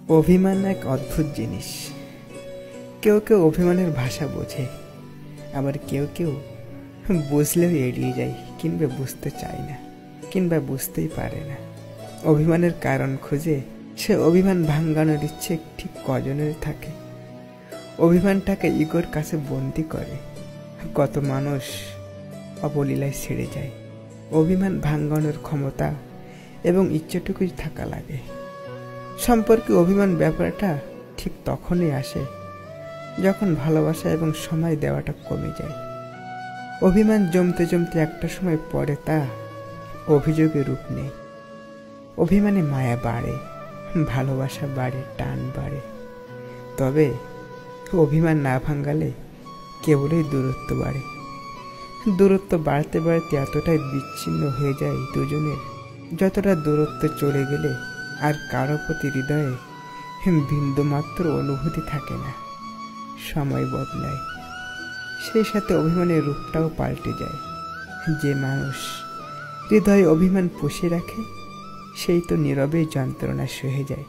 অভিমান এক অদ্ভুত জিনিস। কেউ কেউ অভিমানের ভাষা বোঝে, আবার কেউ কেউ বুঝলেও এড়িয়ে যায়, কিংবা বুঝতে চায় না, কিংবা বুঝতেই পারে না। অভিমানের কারণ খুঁজে সে অভিমান ভাঙানোর ইচ্ছে ঠিক কজনের থাকে। অভিমানটাকে ইগোর কাছে বন্দি করে কত মানুষ অবলীলায় ছেড়ে যায়। অভিমান ভাঙানোর ক্ষমতা এবং ইচ্ছেটুকুই থাকা লাগে। সম্পর্কে অভিমান ব্যাপারটা ঠিক তখনই আসে যখন ভালোবাসা এবং সময় দেওয়াটা কমে যায়। অভিমান জমতে জমতে একটা সময় পরে তা অভিযোগে রূপ নেয়। অভিমানে মায়া বাড়ে, ভালোবাসা বাড়ে, টান বাড়ে। তবে অভিমান না ভাঙালে কেবলই দূরত্ব বাড়ে। দূরত্ব বাড়তে বাড়তে এতটাই বিচ্ছিন্ন হয়ে যায় দুজনের, যতটা দূরত্ব চলে গেলে আর কারো প্রতি হৃদয়ে বিন্দুমাত্র অনুভূতি থাকে না। সময় বদলায়, সেই সাথে অভিমানের রূপটাও পাল্টে যায়। যে মানুষ হৃদয়ে অভিমান পুষে রাখে সেই তো নীরবেই যন্ত্রণা সহে যায়।